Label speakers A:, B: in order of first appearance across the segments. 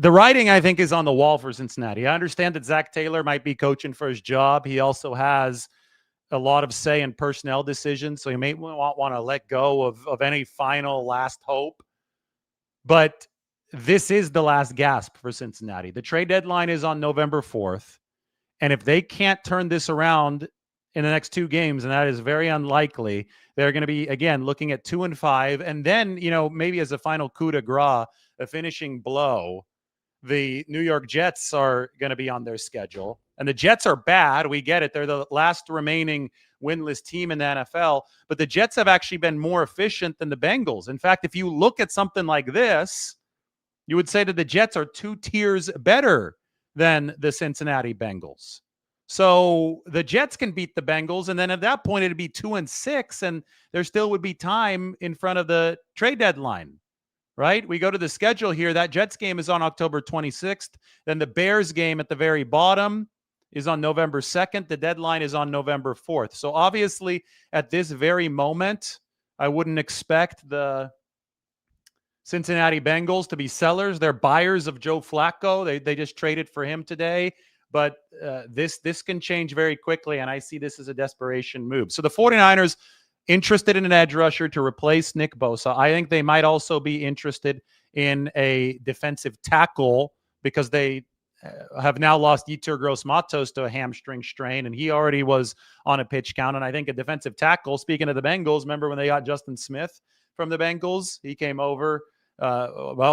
A: The writing, I think, is on the wall for Cincinnati. I understand that Zach Taylor might be coaching for his job. He also has a lot of say in personnel decisions, so he may want to let go of any final last hope. But this is the last gasp for Cincinnati. The trade deadline is on November 4th. And if they can't turn this around in the next two games, and that is very unlikely, they're going to be, again, looking at 2-5. And then, maybe as a final coup de grace, a finishing blow, the New York Jets are going to be on their schedule. And the Jets are bad. We get it. They're the last remaining winless team in the NFL. But the Jets have actually been more efficient than the Bengals. In fact, if you look at something like this, you would say that the Jets are 2 tiers better than the Cincinnati Bengals. So the Jets can beat the Bengals, and then at that point it'd be 2-6, and there still would be time in front of the trade deadline, right? We go to the schedule here. That Jets game is on October 26th. Then the Bears game at the very bottom is on November 2nd. The deadline is on November 4th. So obviously at this very moment, I wouldn't expect the Cincinnati Bengals to be sellers. They're buyers of Joe Flacco. They just traded for him today. But this can change very quickly, and I see this as a desperation move. So the 49ers interested in an edge rusher to replace Nick Bosa. I think they might also be interested in a defensive tackle because they have now lost Yetur Gross-Matos to a hamstring strain, and he already was on a pitch count. And I think a defensive tackle, speaking of the Bengals, remember when they got Justin Smith from the Bengals? He came over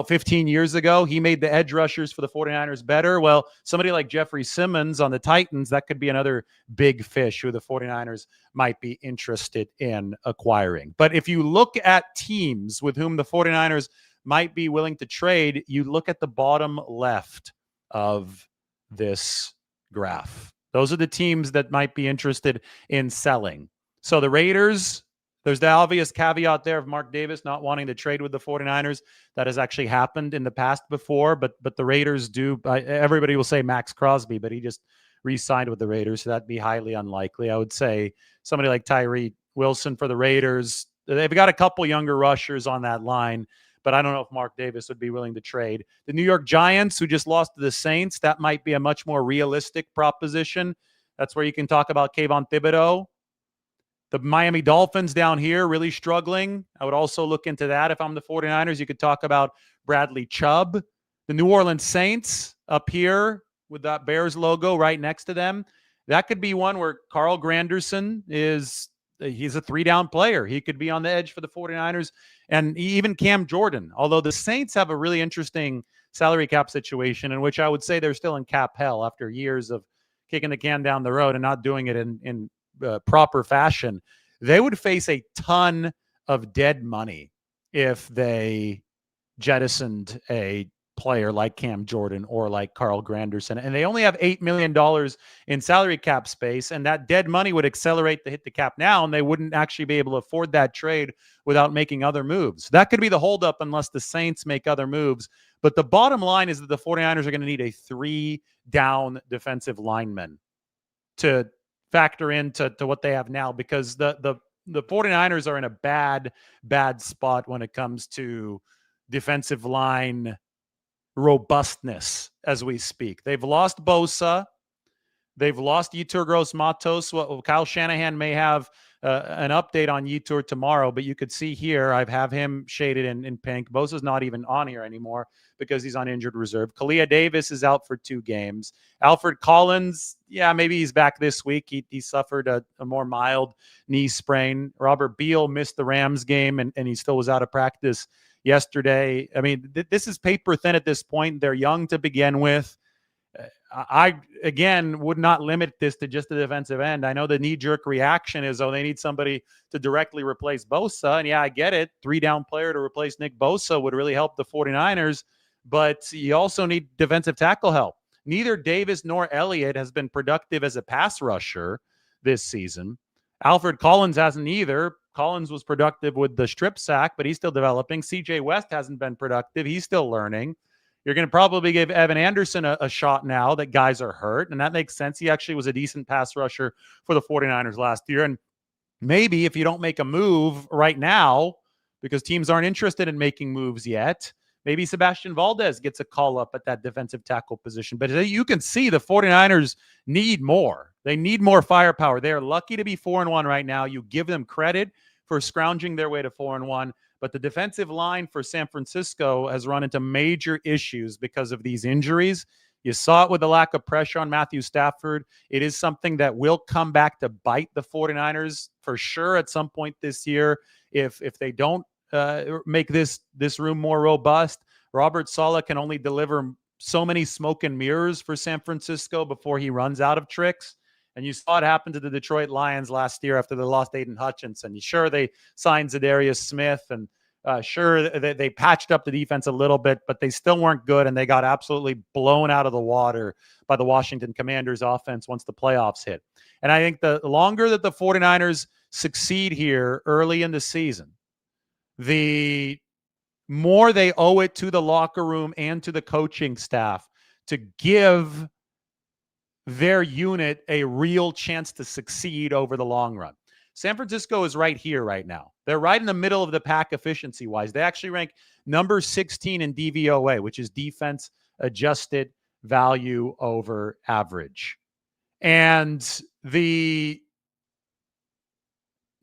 A: 15 years ago. He made the edge rushers for the 49ers better. Well, somebody like Jeffrey Simmons on the Titans, that could be another big fish who the 49ers might be interested in acquiring. But if you look at teams with whom the 49ers might be willing to trade, you look at the bottom left of this graph. Those are the teams that might be interested in selling. So the Raiders, there's the obvious caveat there of Mark Davis not wanting to trade with the 49ers. That has actually happened in the past before, but the Raiders do. Everybody will say Max Crosby, but he just re-signed with the Raiders, so that'd be highly unlikely. I would say somebody like Tyree Wilson for the Raiders. They've got a couple younger rushers on that line, but I don't know if Mark Davis would be willing to trade. The New York Giants, who just lost to the Saints, that might be a much more realistic proposition. That's where you can talk about Kayvon Thibodeau. The Miami Dolphins down here really struggling. I would also look into that. If I'm the 49ers, you could talk about Bradley Chubb. The New Orleans Saints up here with that Bears logo right next to them. That could be one where Carl Granderson he's a 3-down player. He could be on the edge for the 49ers. And even Cam Jordan, although the Saints have a really interesting salary cap situation in which I would say they're still in cap hell after years of kicking the can down the road and not doing it in proper fashion. They would face a ton of dead money if they jettisoned a player like Cam Jordan or like Carl Granderson. And they only have $8 million in salary cap space, and that dead money would accelerate the hit the cap now, and they wouldn't actually be able to afford that trade without making other moves. That could be the holdup unless the Saints make other moves. But the bottom line is that the 49ers are going to need a 3-down defensive lineman to factor into what they have now, because the 49ers are in a bad spot when it comes to defensive line robustness as we speak. They've lost Bosa. They've lost Yetur Gross-Matos. Well, Kyle Shanahan may have an update on Yetur tomorrow, but you could see here, I have him shaded in pink. Bosa's not even on here anymore because he's on injured reserve. Kalia Davis is out for 2 games. Alfred Collins, yeah, maybe he's back this week. He suffered a more mild knee sprain. Robert Beal missed the Rams game, and he still was out of practice yesterday. I mean, this is paper thin at this point. They're young to begin with. I, again, would not limit this to just the defensive end. I know the knee-jerk reaction is, they need somebody to directly replace Bosa. And yeah, I get it. 3-down player to replace Nick Bosa would really help the 49ers. But you also need defensive tackle help. Neither Davis nor Elliott has been productive as a pass rusher this season. Alfred Collins hasn't either. Collins was productive with the strip sack, but he's still developing. CJ West hasn't been productive. He's still learning. You're going to probably give Evan Anderson a shot now that guys are hurt, and that makes sense. He actually was a decent pass rusher for the 49ers last year. And maybe if you don't make a move right now, because teams aren't interested in making moves yet, Maybe Sebastian Valdez gets a call up at that defensive tackle position. But you can see the 49ers need more. They need more firepower. They're lucky to be 4-1 right now. You give them credit for scrounging their way to 4-1. But the defensive line for San Francisco has run into major issues because of these injuries. You saw it with the lack of pressure on Matthew Stafford. It is something that will come back to bite the 49ers for sure at some point this year. If they don't make this room more robust, Robert Saleh can only deliver so many smoke and mirrors for San Francisco before he runs out of tricks. And you saw it happen to the Detroit Lions last year after they lost Aiden Hutchinson. Sure, they signed Zadarius Smith, and sure, they patched up the defense a little bit, but they still weren't good, and they got absolutely blown out of the water by the Washington Commanders offense once the playoffs hit. And I think the longer that the 49ers succeed here early in the season, the more they owe it to the locker room and to the coaching staff to give their unit a real chance to succeed over the long run. San Francisco is right here right now. They're right in the middle of the pack efficiency-wise. They actually rank number 16 in DVOA, which is defense adjusted value over average. And the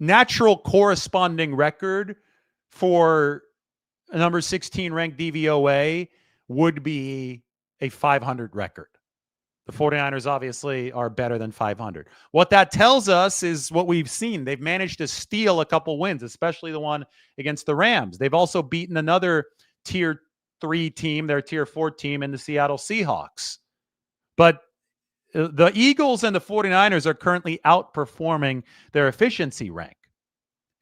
A: natural corresponding record for a number 16 ranked DVOA would be a 500 record. The 49ers obviously are better than 500. What that tells us is what we've seen. They've managed to steal a couple wins, especially the one against the Rams. They've also beaten another tier 3 team, their tier 4 team in the Seattle Seahawks. But the Eagles and the 49ers are currently outperforming their efficiency rank.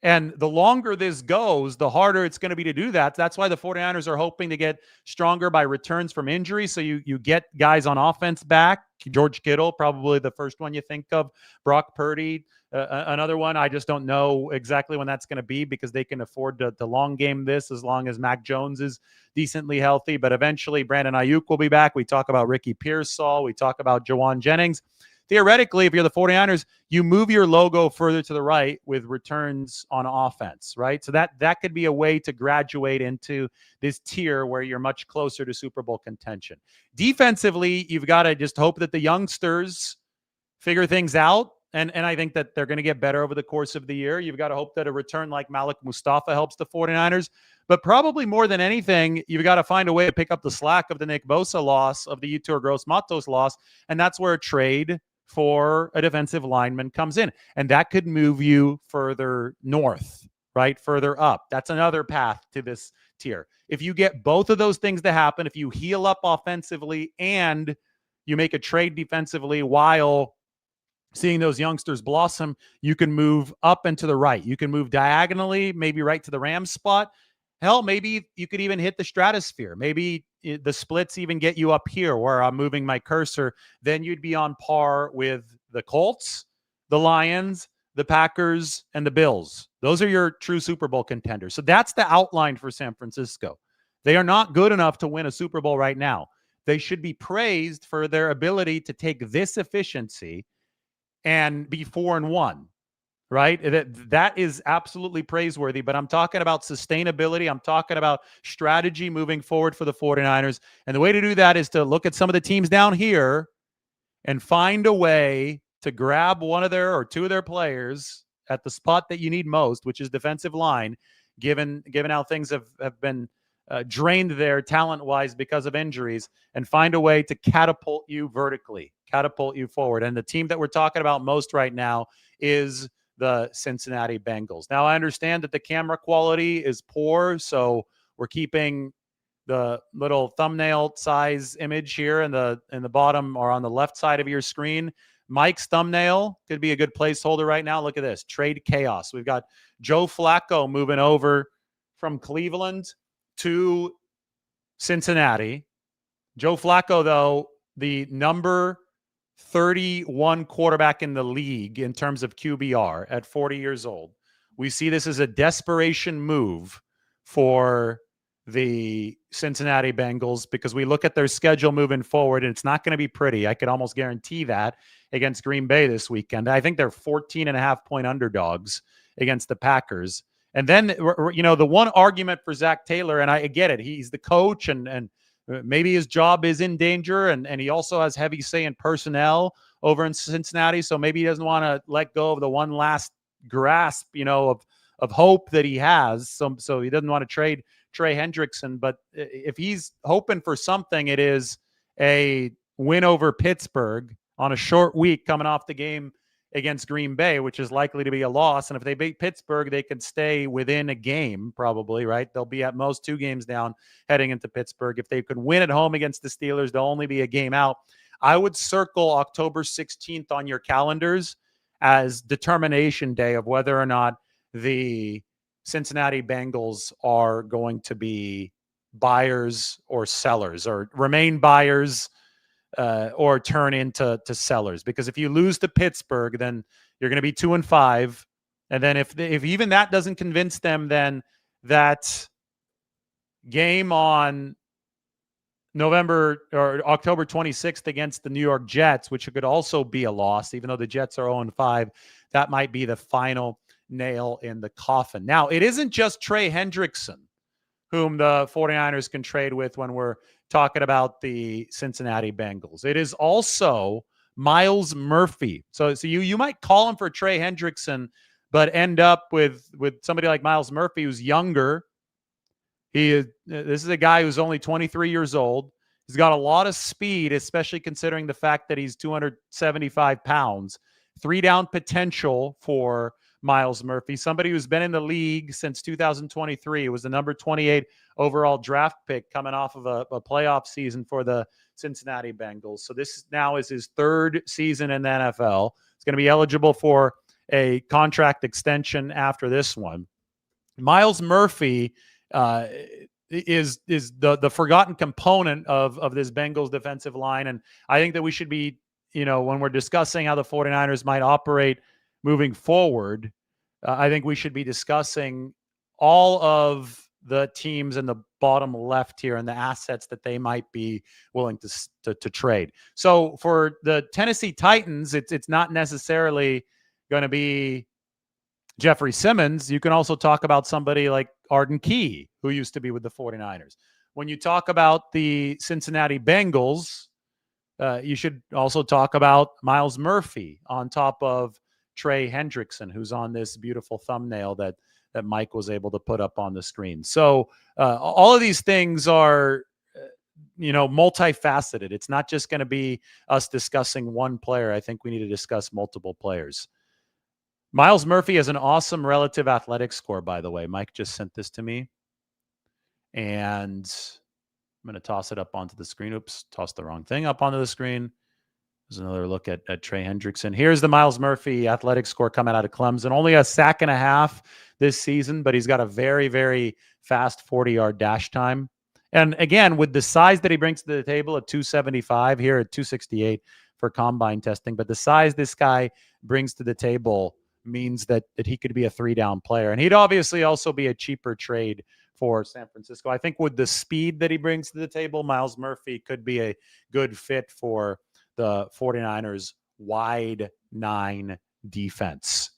A: And the longer this goes, the harder it's going to be to do that. That's why the 49ers are hoping to get stronger by returns from injury. So you get guys on offense back. George Kittle, probably the first one you think of. Brock Purdy, another one. I just don't know exactly when that's going to be because they can afford to long game this as long as Mac Jones is decently healthy. But eventually Brandon Ayuk will be back. We talk about Ricky Pearsall. We talk about Jawan Jennings. Theoretically, if you're the 49ers, you move your logo further to the right with returns on offense, right? So that could be a way to graduate into this tier where you're much closer to Super Bowl contention. Defensively, you've got to just hope that the youngsters figure things out. And I think that they're going to get better over the course of the year. You've got to hope that a return like Malik Mustafa helps the 49ers. But probably more than anything, you've got to find a way to pick up the slack of the Nick Bosa loss, of the Yetur Gross-Matos loss. And that's where a trade for a defensive lineman comes in. And that could move you further north, right? Further up. That's another path to this tier. If you get both of those things to happen, if you heal up offensively and you make a trade defensively while seeing those youngsters blossom, you can move up and to the right. You can move diagonally, maybe right to the Rams spot. Hell, maybe you could even hit the stratosphere. Maybe the splits even get you up here where I'm moving my cursor. Then you'd be on par with the Colts, the Lions, the Packers, and the Bills. Those are your true Super Bowl contenders. So that's the outline for San Francisco. They are not good enough to win a Super Bowl right now. They should be praised for their ability to take this efficiency and be 4-1. Right? That is absolutely praiseworthy, but I'm talking about sustainability. I'm talking about strategy moving forward for the 49ers. And the way to do that is to look at some of the teams down here and find a way to grab one of their or two of their players at the spot that you need most, which is defensive line, given how things have been drained there talent-wise because of injuries, and find a way to catapult you vertically, catapult you forward. And the team that we're talking about most right now is the Cincinnati Bengals. Now, I understand that the camera quality is poor, so we're keeping the little thumbnail size image here in the bottom or on the left side of your screen. Mike's thumbnail could be a good placeholder right now. Look at this, trade chaos. We've got Joe Flacco moving over from Cleveland to Cincinnati. Joe Flacco, though, the number 31 quarterback in the league in terms of QBR at 40 years old. We see this as a desperation move for the Cincinnati Bengals because we look at their schedule moving forward and it's not going to be pretty. I could almost guarantee that against Green Bay this weekend. I think they're 14.5-point underdogs against the Packers. And then, the one argument for Zach Taylor, and I get it, he's the coach, and maybe his job is in danger, and he also has heavy say in personnel over in Cincinnati, so maybe he doesn't want to let go of the one last grasp, of hope that he has. So he doesn't want to trade Trey Hendrickson. But if he's hoping for something, it is a win over Pittsburgh on a short week coming off the game against Green Bay, which is likely to be a loss. And if they beat Pittsburgh, they could stay within a game, probably, right? They'll be at most 2 games down heading into Pittsburgh. If they could win at home against the Steelers, they'll only be a game out. I would circle October 16th on your calendars as determination day of whether or not the Cincinnati Bengals are going to be buyers or sellers, or remain buyers or turn into sellers. Because if you lose to Pittsburgh, then you're going to be 2-5. And then if even that doesn't convince them, then that game on November or October 26th against the New York Jets, which could also be a loss, even though the Jets are 0-5, that might be the final nail in the coffin. Now, it isn't just Trey Hendrickson whom the 49ers can trade with when we're talking about the Cincinnati Bengals. It is also Myles Murphy. So you might call him for Trey Hendrickson, but end up with somebody like Myles Murphy, who's younger. This is a guy who's only 23 years old. He's got a lot of speed, especially considering the fact that he's 275 pounds. 3-down potential for Myles Murphy, somebody who's been in the league since 2023. It was the number 28 overall draft pick coming off of a playoff season for the Cincinnati Bengals. So this now is his 3rd season in the NFL. He's going to be eligible for a contract extension after this one. Myles Murphy is the forgotten component of this Bengals defensive line. And I think that we should be, when we're discussing how the 49ers might operate moving forward, I think we should be discussing all of the teams in the bottom left here and the assets that they might be willing to trade. So for the Tennessee Titans, it's not necessarily going to be Jeffrey Simmons. You can also talk about somebody like Arden Key, who used to be with the 49ers. When you talk about the Cincinnati Bengals, you should also talk about Myles Murphy on top of Trey Hendrickson, who's on this beautiful thumbnail that Mike was able to put up on the screen. So all of these things are, multifaceted. It's not just going to be us discussing one player. I think we need to discuss multiple players. Myles Murphy has an awesome relative athletic score, by the way. Mike just sent this to me. And I'm going to toss it up onto the screen. Oops, tossed the wrong thing up onto the screen. There's another look at Trey Hendrickson. Here's the Myles Murphy athletic score coming out of Clemson. Only a sack and a half this season, but he's got a very, very fast 40-yard dash time. And again, with the size that he brings to the table at 275, here at 268 for combine testing, but the size this guy brings to the table means that he could be a 3-down player. And he'd obviously also be a cheaper trade for San Francisco. I think with the speed that he brings to the table, Myles Murphy could be a good fit for the 49ers wide 9 defense.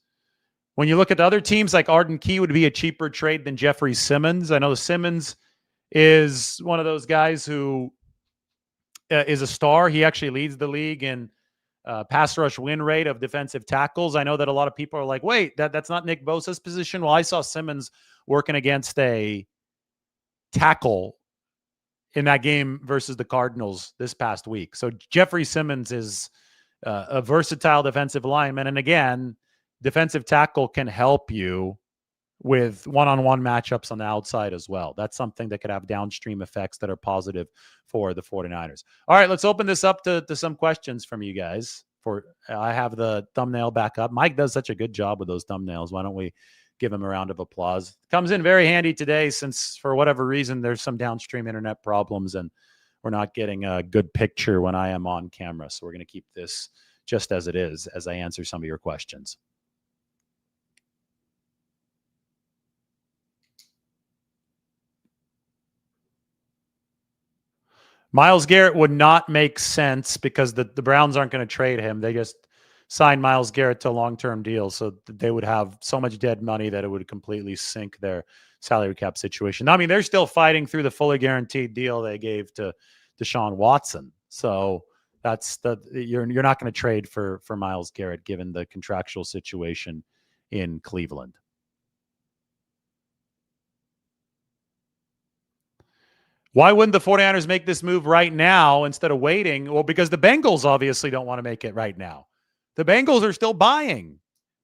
A: When you look at the other teams, like Arden Key would be a cheaper trade than Jeffrey Simmons. I know Simmons is one of those guys who is a star. He actually leads the league in pass rush win rate of defensive tackles. I know that a lot of people are like, wait, that's not Nick Bosa's position. Well, I saw Simmons working against a tackle in that game versus the Cardinals this past week. So Jeffrey Simmons is a versatile defensive lineman. And again, defensive tackle can help you with one-on-one matchups on the outside as well. That's something that could have downstream effects that are positive for the 49ers. All right, let's open this up to some questions from you guys. I have the thumbnail back up. Mike does such a good job with those thumbnails. Why don't we give him a round of applause? Comes in very handy today since, for whatever reason, there's some downstream internet problems and we're not getting a good picture when I am on camera. So we're going to keep this just as it is as I answer some of your questions. Myles Garrett would not make sense because the Browns aren't going to trade him. They just sign Myles Garrett to a long-term deal, so they would have so much dead money that it would completely sink their salary cap situation. I mean, they're still fighting through the fully guaranteed deal they gave to Deshaun Watson. So you're not going to trade for Myles Garrett given the contractual situation in Cleveland. Why wouldn't the 49ers make this move right now instead of waiting? Well, because the Bengals obviously don't want to make it right now. The Bengals are still buying.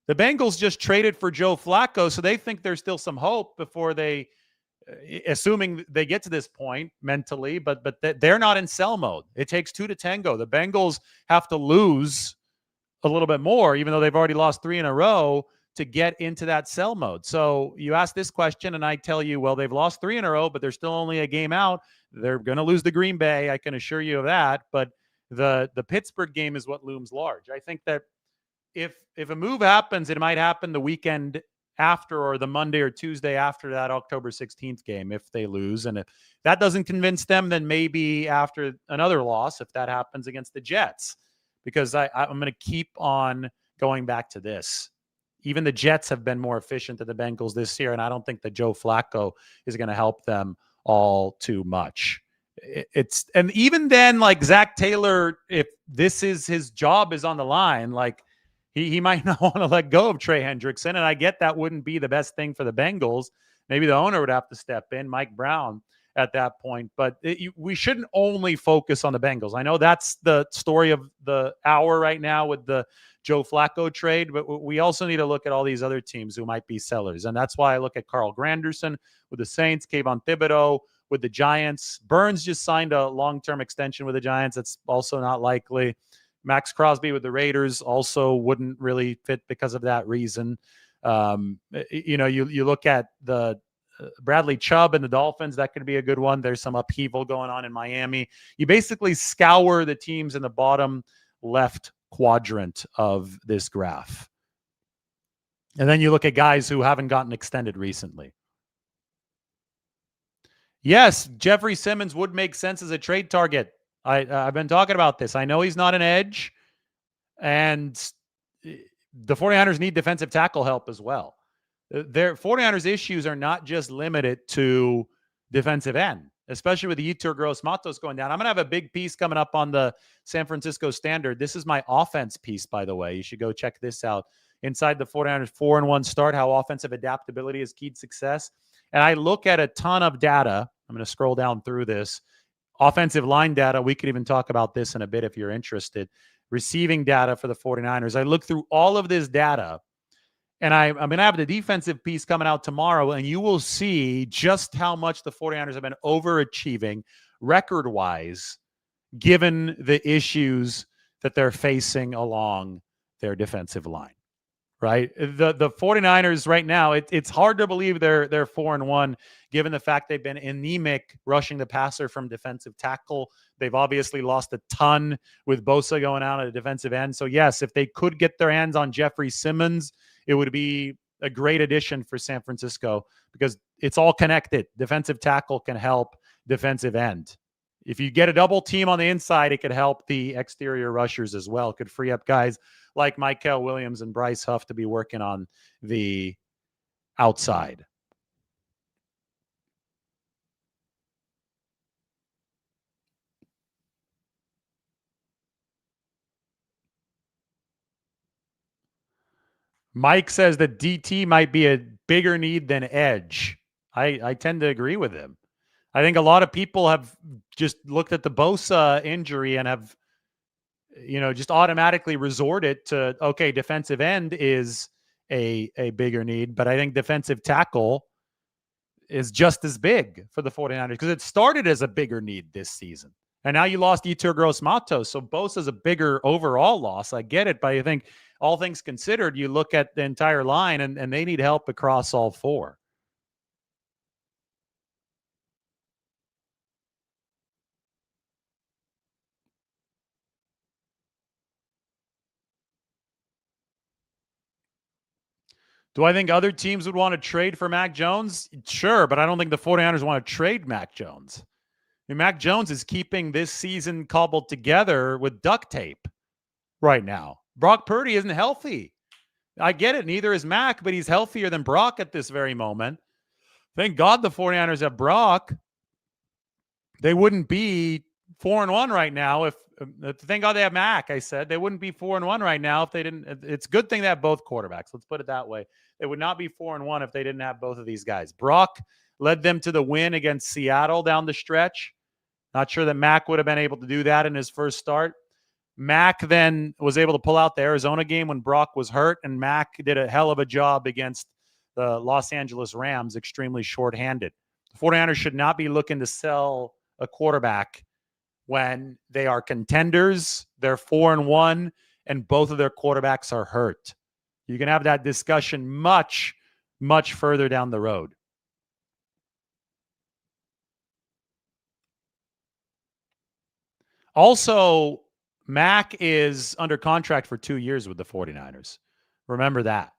A: The Bengals just traded for Joe Flacco, so they think there's still some hope before they, assuming they get to this point mentally, but they're not in sell mode. It takes two to tango. The Bengals have to lose a little bit more, even though they've already lost 3 in a row, to get into that sell mode. So you ask this question and I tell you, well, they've lost 3 in a row, but they're still only a game out. They're going to lose the Green Bay. I can assure you of that. But the Pittsburgh game is what looms large. I think that if a move happens, it might happen the weekend after or the Monday or Tuesday after that October 16th game if they lose. And if that doesn't convince them, then maybe after another loss, if that happens against the Jets, because I'm going to keep on going back to this. Even the Jets have been more efficient than the Bengals this year, and I don't think that Joe Flacco is going to help them all too much. And even then, like Zach Taylor, if this is his job is on the line, like he might not want to let go of Trey Hendrickson, and I get that wouldn't be the best thing for the Bengals. Maybe the owner would have to step in, Mike Brown, at that point. But we shouldn't only focus on the Bengals. I know that's the story of the hour right now with the Joe Flacco trade, but we also need to look at all these other teams who might be sellers. And that's why I look at Carl Granderson with the Saints, Kayvon Thibodeau with the Giants. Burns just signed a long-term extension with the Giants. That's also not likely. Max Crosby with the Raiders also wouldn't really fit because of that reason. You look at the Bradley Chubb and the Dolphins. That could be a good one. There's some upheaval going on in Miami. You basically scour the teams in the bottom left quadrant of this graph. And then you look at guys who haven't gotten extended recently. Yes, Jeffrey Simmons would make sense as a trade target. I've been talking about this. I know he's not an edge, and the 49ers need defensive tackle help as well. Their 49ers issues are not just limited to defensive end, especially with the Yetur Gross-Matos going down. I'm going to have a big piece coming up on the San Francisco Standard. This is my offense piece, by the way. You should go check this out. Inside the 49ers 4-1 start, how offensive adaptability has keyed success. And I look at a ton of data. I'm going to scroll down through this. Offensive line data. We could even talk about this in a bit if you're interested. Receiving data for the 49ers. I look through all of this data, and I'm going to have the defensive piece coming out tomorrow, and you will see just how much the 49ers have been overachieving record-wise, given the issues that they're facing along their defensive line. Right? The 49ers right now, it's hard to believe they're 4-1, given the fact they've been anemic rushing the passer from defensive tackle. They've obviously lost a ton with Bosa going out at a defensive end. So yes, if they could get their hands on Jeffrey Simmons, it would be a great addition for San Francisco because it's all connected. Defensive tackle can help defensive end. If you get a double team on the inside, it could help the exterior rushers as well. It could free up guys like Mykel Williams and Bryce Huff to be working on the outside. Mike says that DT might be a bigger need than edge. I tend to agree with him. I think a lot of people have just looked at the Bosa injury and have, just automatically resorted to, okay, defensive end is a bigger need, but I think defensive tackle is just as big for the 49ers because it started as a bigger need this season. And now you lost Yetur Gross-Matos, so Bosa's a bigger overall loss. I get it, but I think all things considered, you look at the entire line and they need help across all four. Do I think other teams would want to trade for Mac Jones? Sure, but I don't think the 49ers want to trade Mac Jones. I mean, Mac Jones is keeping this season cobbled together with duct tape right now. Brock Purdy isn't healthy. I get it. Neither is Mac, but he's healthier than Brock at this very moment. Thank God the 49ers have Brock. They wouldn't be 4-1 right now if thank God they have Mac. I said they wouldn't be 4-1 right now if they didn't. It's a good thing they have both quarterbacks. Let's put it that way. They would not be 4-1 if they didn't have both of these guys. Brock led them to the win against Seattle down the stretch. Not sure that Mac would have been able to do that in his first start. Mac then was able to pull out the Arizona game when Brock was hurt, and Mac did a hell of a job against the Los Angeles Rams, extremely shorthanded. The 49ers should not be looking to sell a quarterback when they are contenders, they're 4-1, and both of their quarterbacks are hurt. You can have that discussion much, much further down the road. Also, Mac is under contract for 2 years with the 49ers. Remember that.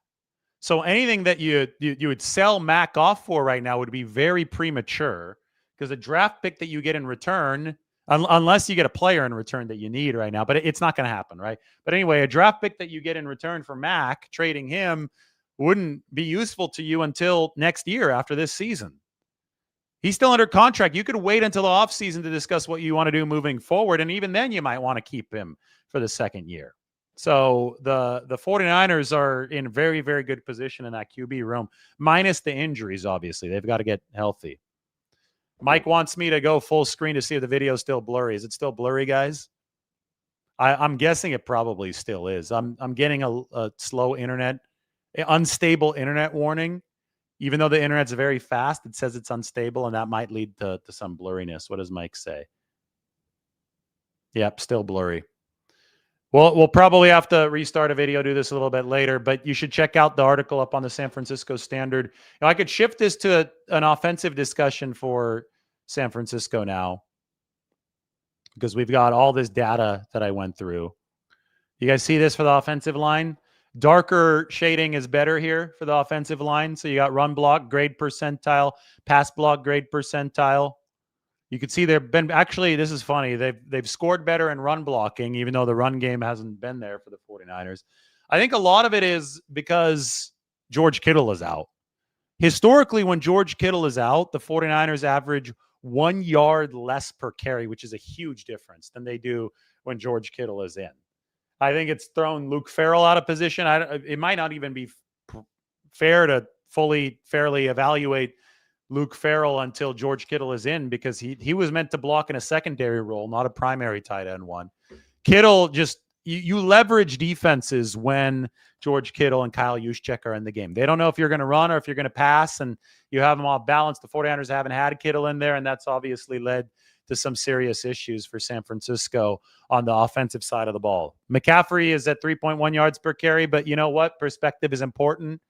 A: So anything that you would sell Mac off for right now would be very premature, because a draft pick that you get in return, unless you get a player in return that you need right now, but it's not going to happen, right? But anyway, a draft pick that you get in return for Mac, trading him, wouldn't be useful to you until next year after this season. He's still under contract. You could wait until the offseason to discuss what you want to do moving forward, and even then you might want to keep him for the second year. So the 49ers are in very, very good position in that QB room, minus the injuries, obviously. They've got to get healthy. Mike wants me to go full screen to see if the video is still blurry. Is it still blurry, guys? I'm guessing it probably still is. I'm getting a slow internet, unstable internet warning. Even though the internet's very fast, it says it's unstable, and that might lead to some blurriness. What does Mike say? Yep, still blurry. Well, we'll probably have to restart a video, do this a little bit later, but you should check out the article up on the San Francisco Standard. I could shift this to an offensive discussion for San Francisco now, because we've got all this data that I went through. You guys see this for the offensive line? Darker shading is better here for the offensive line. So you got run block, grade percentile, pass block, grade percentile. You can see they've been, actually, this is funny. They've scored better in run blocking, even though the run game hasn't been there for the 49ers. I think a lot of it is because George Kittle is out. Historically, when George Kittle is out, the 49ers average 1 yard less per carry, which is a huge difference than they do when George Kittle is in. I think it's thrown Luke Farrell out of position. It might not even be fair to fairly evaluate Luke Farrell until George Kittle is in, because he was meant to block in a secondary role, not a primary tight end one. Kittle just, you leverage defenses when George Kittle and Kyle Juszczyk are in the game. They don't know if you're going to run or if you're going to pass, and you have them off balance. The 49ers haven't had Kittle in there, and that's obviously led to some serious issues for San Francisco on the offensive side of the ball. McCaffrey is at 3.1 yards per carry, but you know what? Perspective is important.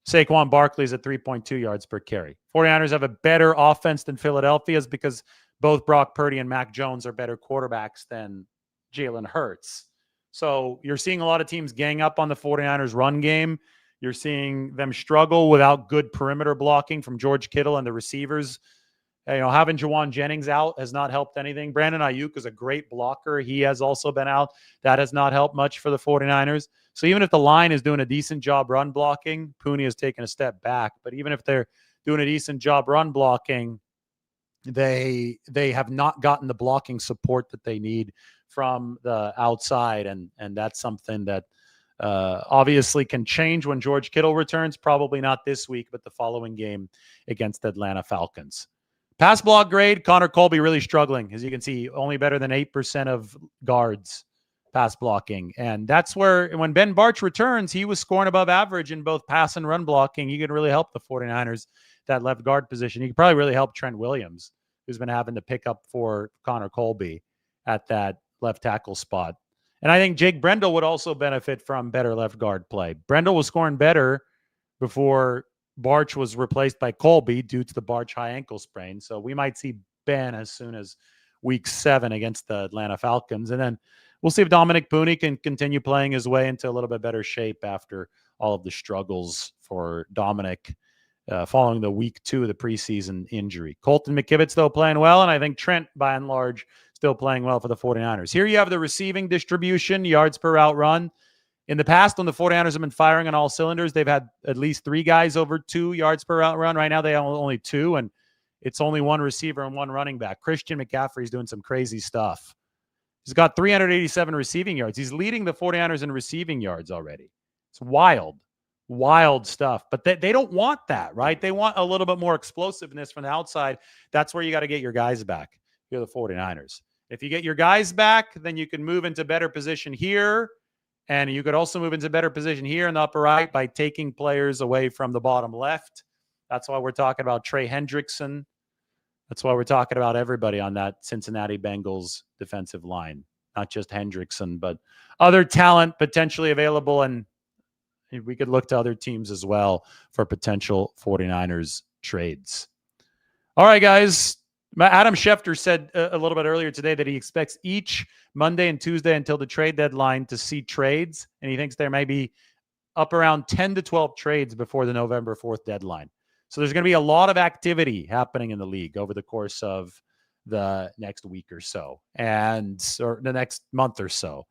A: Saquon Barkley is at 3.2 yards per carry. 49ers have a better offense than Philadelphia's, because both Brock Purdy and Mac Jones are better quarterbacks than Jalen Hurts. So you're seeing a lot of teams gang up on the 49ers run game. You're seeing them struggle without good perimeter blocking from George Kittle and the receivers. Having Jawan Jennings out has not helped anything. Brandon Ayuk is a great blocker. He has also been out. That has not helped much for the 49ers. So even if the line is doing a decent job run blocking, Pooney has taken a step back. But even if they're doing a decent job run blocking, they have not gotten the blocking support that they need from the outside. And that's something that obviously can change when George Kittle returns. Probably not this week, but the following game against the Atlanta Falcons. Pass block grade, Connor Colby really struggling. As you can see, only better than 8% of guards pass blocking. And that's where, when Ben Bartch returns, he was scoring above average in both pass and run blocking. He could really help the 49ers, that left guard position. He could probably really help Trent Williams, who's been having to pick up for Connor Colby at that left tackle spot. And I think Jake Brendel would also benefit from better left guard play. Brendel was scoring better before Bartch was replaced by Colby due to the Bartch high ankle sprain. So we might see Ben as soon as week 7 against the Atlanta Falcons. And then we'll see if Dominic Pooney can continue playing his way into a little bit better shape after all of the struggles for Dominic following the week 2 of the preseason injury. Colton McKivitz, though, playing well. And I think Trent, by and large, still playing well for the 49ers. Here you have the receiving distribution, yards per route run. In the past, when the 49ers have been firing on all cylinders, they've had at least 3 guys over 2 yards per route run. Right now, they have only 2, and it's only 1 receiver and 1 running back. Christian McCaffrey's doing some crazy stuff. He's got 387 receiving yards. He's leading the 49ers in receiving yards already. It's wild stuff. But they don't want that, right? They want a little bit more explosiveness from the outside. That's where you got to get your guys back. You're the 49ers. If you get your guys back, then you can move into better position here. And you could also move into better position here in the upper right by taking players away from the bottom left. That's why we're talking about Trey Hendrickson. That's why we're talking about everybody on that Cincinnati Bengals defensive line. Not just Hendrickson, but other talent potentially available. And we could look to other teams as well for potential 49ers trades. All right, guys. Adam Schefter said a little bit earlier today that he expects each Monday and Tuesday until the trade deadline to see trades, and he thinks there may be up around 10 to 12 trades before the November 4th deadline. So there's going to be a lot of activity happening in the league over the course of the next week or so, or the next month or so.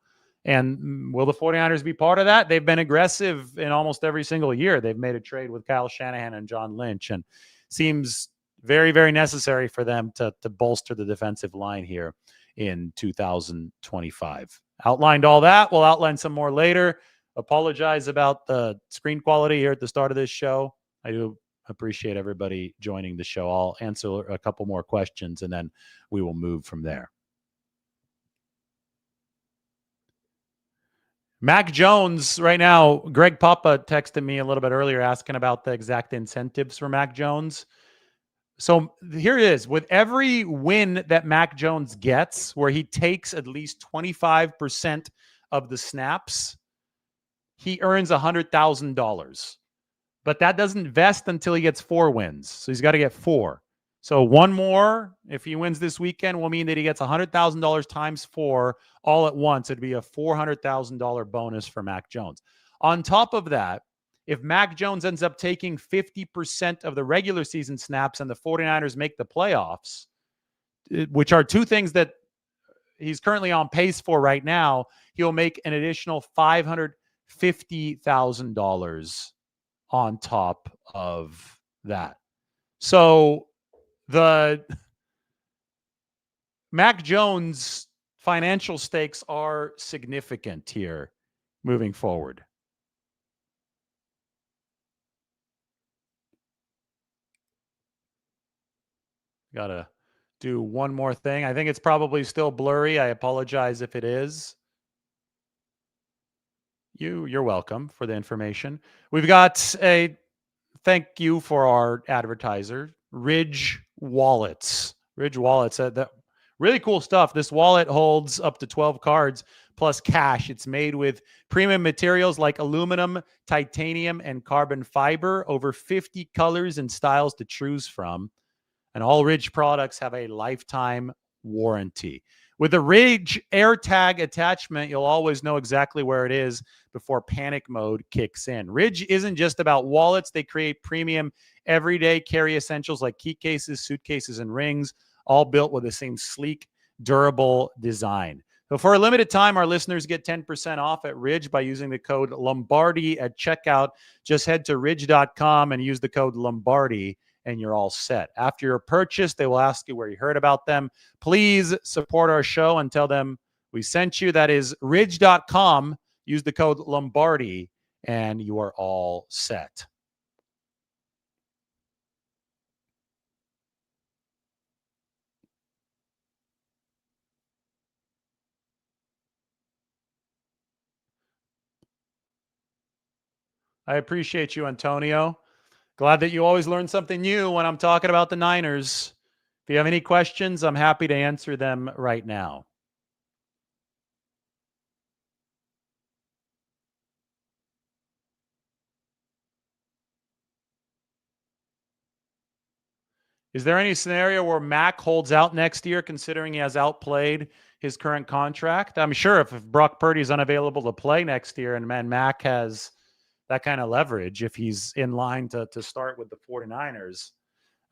A: And will the 49ers be part of that? They've been aggressive in almost every single year. They've made a trade with Kyle Shanahan and John Lynch, and seems very, very necessary for them to bolster the defensive line here in 2025. Outlined all that. We'll outline some more later. Apologize about the screen quality here at the start of this show. I do appreciate everybody joining the show. I'll answer a couple more questions, and then we will move from there. Mac Jones right now, Greg Papa texted me a little bit earlier asking about the exact incentives for Mac Jones. So here it is. With every win that Mac Jones gets, where he takes at least 25% of the snaps, he earns $100,000. But that doesn't vest until he gets 4 wins. So he's got to get 4. So 1 more, if he wins this weekend, will mean that he gets $100,000 times 4 all at once. It'd be a $400,000 bonus for Mac Jones. On top of that, if Mac Jones ends up taking 50% of the regular season snaps and the 49ers make the playoffs, which are 2 things that he's currently on pace for right now, he'll make an additional $550,000 on top of that. So the Mac Jones financial stakes are significant here moving forward. Got to do one more thing. I think it's probably still blurry. I apologize if it is. You're welcome for the information. We've got a thank you for our advertiser, Ridge Wallets. Ridge Wallets, that really cool stuff. This wallet holds up to 12 cards plus cash. It's made with premium materials like aluminum, titanium, and carbon fiber. Over 50 colors and styles to choose from. And all Ridge products have a lifetime warranty. With the Ridge AirTag attachment, you'll always know exactly where it is before panic mode kicks in. Ridge isn't just about wallets. They create premium everyday carry essentials like key cases, suitcases, and rings, all built with the same sleek, durable design. So for a limited time, our listeners get 10% off at Ridge by using the code Lombardi at checkout. Just head to ridge.com and use the code Lombardi, and you're all set. After your purchase, they will ask you where you heard about them. Please support our show and tell them we sent you. That is ridge.com. Use the code Lombardi, and you are all set. I appreciate you, Antonio. Glad that you always learn something new when I'm talking about the Niners. If you have any questions, I'm happy to answer them right now. Is there any scenario where Mac holds out next year, considering he has outplayed his current contract? I'm sure if Brock Purdy is unavailable to play next year and Mac has that kind of leverage, if he's in line to start with the 49ers,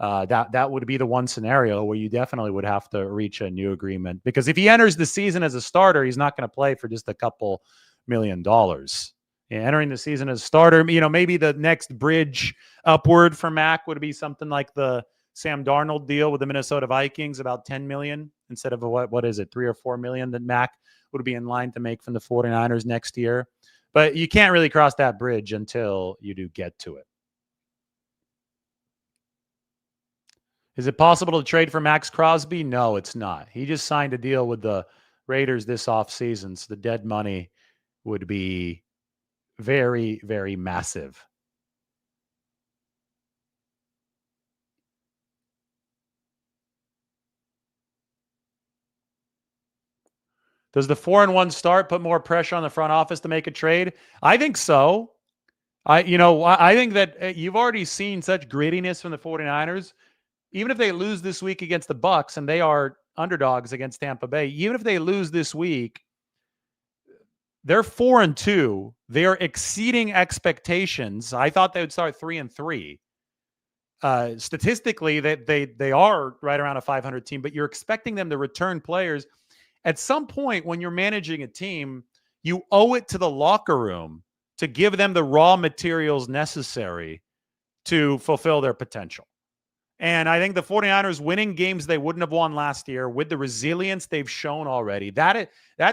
A: that would be the one scenario where you definitely would have to reach a new agreement, because if he enters the season as a starter, he's not going to play for just a couple $1 million. Entering the season as a starter, maybe the next bridge upward for Mac would be something like the Sam Darnold deal with the Minnesota Vikings, about $10 million instead of what is it, $3 or $4 million that Mac would be in line to make from the 49ers next year. But you can't really cross that bridge until you do get to it. Is it possible to trade for Max Crosby? No, it's not. He just signed a deal with the Raiders this offseason, so the dead money would be very, very massive. Does the 4-1 start put more pressure on the front office to make a trade? I think so. I think that you've already seen such grittiness from the 49ers. Even if they lose this week against the Bucs, and they are underdogs against Tampa Bay, even if they lose this week, they're 4-2. They are exceeding expectations. I thought they would start 3-3. Statistically, they are right around a 500 team, but you're expecting them to return players. At some point when you're managing a team, you owe it to the locker room to give them the raw materials necessary to fulfill their potential. And I think the 49ers winning games they wouldn't have won last year with the resilience they've shown already, that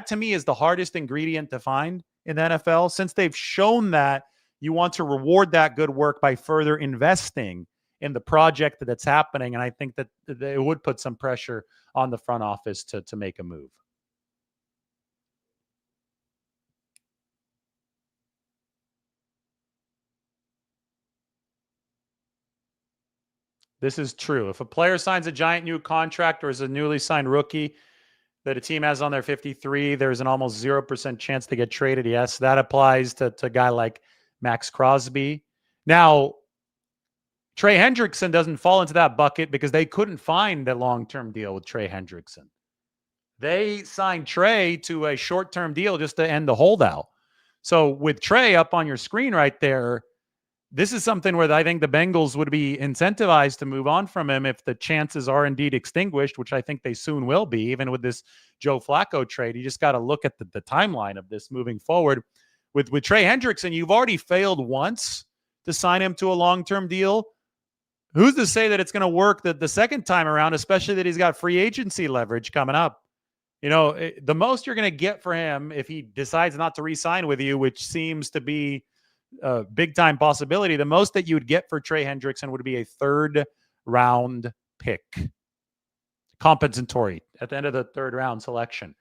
A: to me is the hardest ingredient to find in the NFL. Since they've shown that, you want to reward that good work by further investing in the project that's happening. And I think that it would put some pressure on the front office to make a move. This is true. If a player signs a giant new contract or is a newly signed rookie that a team has on their 53, there's an almost 0% chance to get traded. Yes, that applies to a guy like Max Crosby. Now, Trey Hendrickson doesn't fall into that bucket because they couldn't find a long-term deal with Trey Hendrickson. They signed Trey to a short-term deal just to end the holdout. So with Trey up on your screen right there, this is something where I think the Bengals would be incentivized to move on from him if the chances are indeed extinguished, which I think they soon will be, even with this Joe Flacco trade. You just got to look at the timeline of this moving forward. With Trey Hendrickson, you've already failed once to sign him to a long-term deal. Who's to say that it's going to work the second time around, especially that he's got free agency leverage coming up? The most you're going to get for him if he decides not to re-sign with you, which seems to be a big-time possibility, the most that you would get for Trey Hendrickson would be a third-round pick, compensatory at the end of the third-round selection.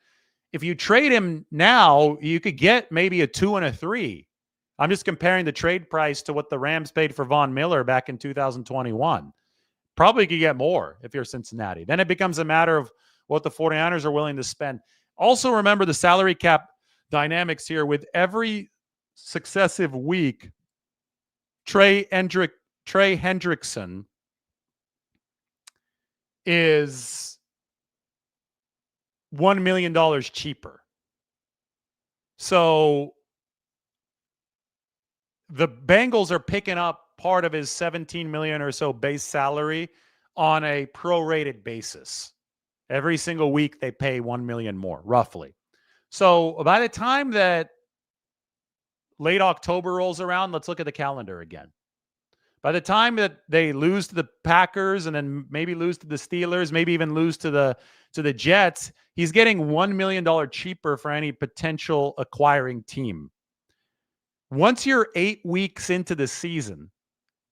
A: If you trade him now, you could get maybe a 2 and a 3. I'm just comparing the trade price to what the Rams paid for Von Miller back in 2021. Probably could get more if you're Cincinnati. Then it becomes a matter of what the 49ers are willing to spend. Also remember the salary cap dynamics here. With every successive week, Trey Hendrickson is $1 million cheaper. So the Bengals are picking up part of his $17 million or so base salary on a prorated basis. Every single week they pay $1 million more, roughly. So by the time that late October rolls around, let's look at the calendar again. By the time that they lose to the Packers and then maybe lose to the Steelers, maybe even lose to the Jets, he's getting $1 million cheaper for any potential acquiring team. Once you're 8 weeks into the season,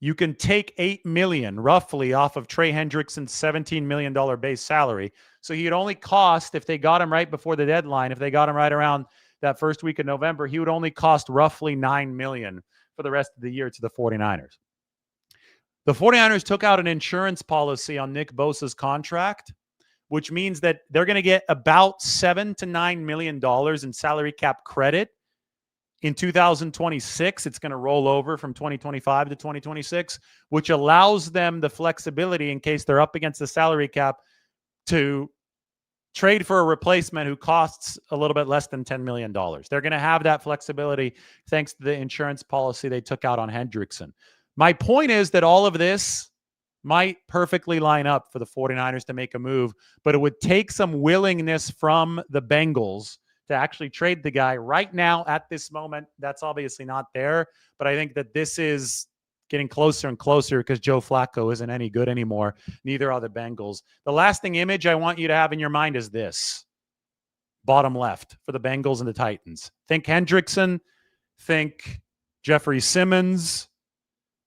A: you can take $8 million roughly off of Trey Hendrickson's $17 million base salary. So he'd only cost, if they got him right before the deadline, if they got him right around that first week of November, he would only cost roughly $9 million for the rest of the year to the 49ers. The 49ers took out an insurance policy on Nick Bosa's contract, which means that they're going to get about $7 to $9 million in salary cap credit in 2026. It's going to roll over from 2025 to 2026, which allows them the flexibility in case they're up against the salary cap to trade for a replacement who costs a little bit less than $10 million. They're going to have that flexibility thanks to the insurance policy they took out on Hendrickson. My point is that all of this might perfectly line up for the 49ers to make a move, but it would take some willingness from the Bengals to actually trade the guy. Right now, at this moment, that's obviously not there, but I think that this is getting closer and closer because Joe Flacco isn't any good anymore. Neither are the Bengals. The lasting image I want you to have in your mind is this. Bottom left for the Bengals and the Titans. Think Hendrickson, think Jeffrey Simmons.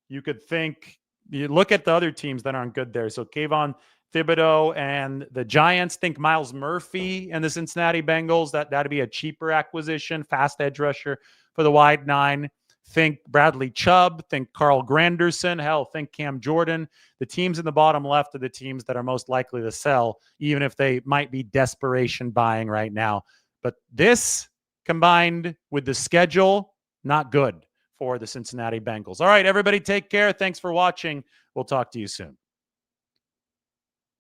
A: You could think, you look at the other teams that aren't good there. So Kayvon Thibodeau and the Giants. Think Myles Murphy and the Cincinnati Bengals. That'd be a cheaper acquisition, fast edge rusher for the wide nine. Think Bradley Chubb. Think Carl Granderson. Hell, think Cam Jordan. The teams in the bottom left are the teams that are most likely to sell, even if they might be desperation buying right now. But this, combined with the schedule, not good for the Cincinnati Bengals. All right, everybody, take care. Thanks for watching. We'll talk to you soon.